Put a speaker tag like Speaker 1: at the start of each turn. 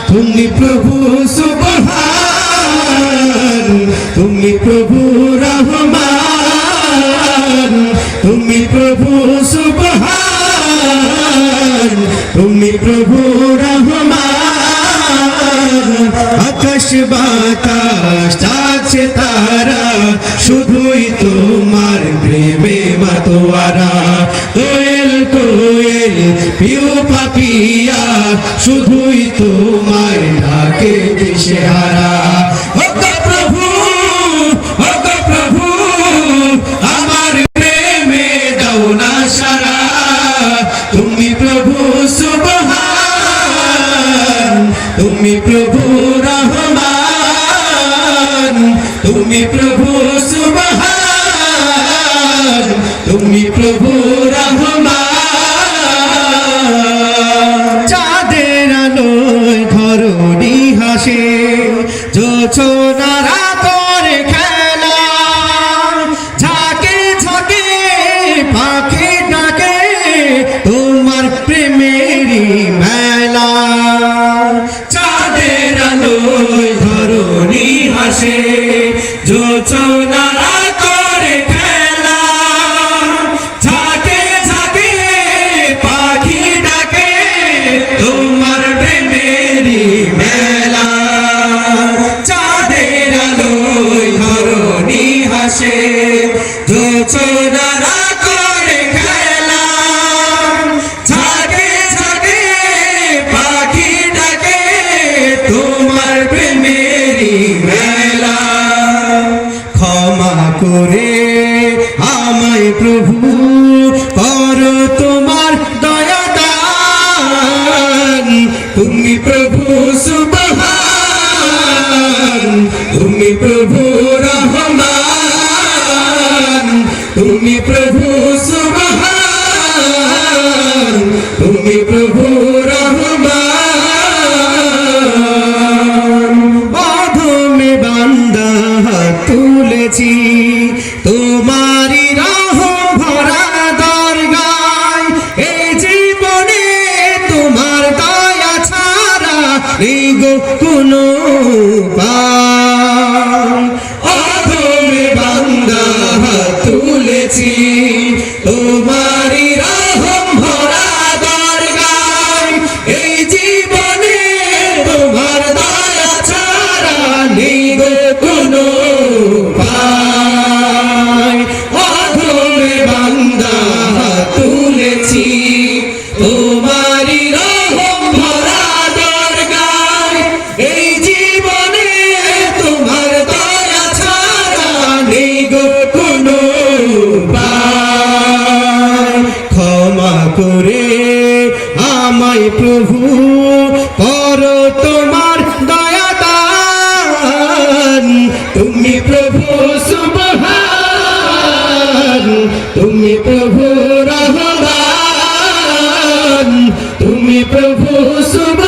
Speaker 1: তুমি প্রভু সুবহান, তুমি প্রভু রহমান, তুমি প্রভু সুবহান, তুমি প্রভু রহমান। আকাশ বাতাস আছে তারা শুধুই তোমার প্রেমে মাতোয়ারা। কোয়েল কোয়েল পিউ পাপিয়া শুধুই তোমার ডাকে দিশেহারা। ও গো প্রভু, ও গো প্রভু, আমার প্রেমে দাও না সারা। তুমি প্রভু সুবহান, তুমি প্রভু রহমান, তুমি প্রভু সুবহান, তুমি প্রভু রহমান। চাঁদের আলোয় ধরণী হাসে, জোছনারা করে খেলা, ঝাঁকে ঝাঁকে পাখি ডাকে তোমার প্রেমেরই মেলা। চাঁদের আলোয় ধরণী হাসে, জোছনারা করে খেলা, ঝাঁকে ঝাঁকে পাখি ডাকে তোমার প্রেমেরই মেলা। চাঁদের আলোয় ধরণী হাসে, জোছনারা করে খেলা, ঝাঁকে ঝাঁকে পাখি ডাকে তোমার প্রেমেরই মেলা। ক্ষমা করে আমায় প্রভু করো তোমার দয়া দান। তুমি প্রভু সুবহান, তুমি প্রভু রহমান, তুমি প্রভু সুবহান, তুমি প্রভু রহমান। অধমে বান্দা হাত তুলেছি তোমারি রহম ভরা দরগায়। এই জীবনে তোমার দয়া ছাড়া নেই গো কোনো উপায়। অধমে বান্দা হাত তুলেছি তোমারি রহম ভরা দরগায়। এই জীবনে তোমার দয়া ছাড়া নেই গো কোনো উপায়। অধমে বান্দা হাত তুলেছি তোমারি রহম ভরা দরগায়। এই জীবনে তোমার দয়া ছাড়া নেই গো কোনো উপায়। ক্ষমা করে আমায় প্রভু করো তোমার দয়া দান। তুমি প্রভু সুবহান, তুমি প্রভু রহমান, তুমি প্রভু সুবহান।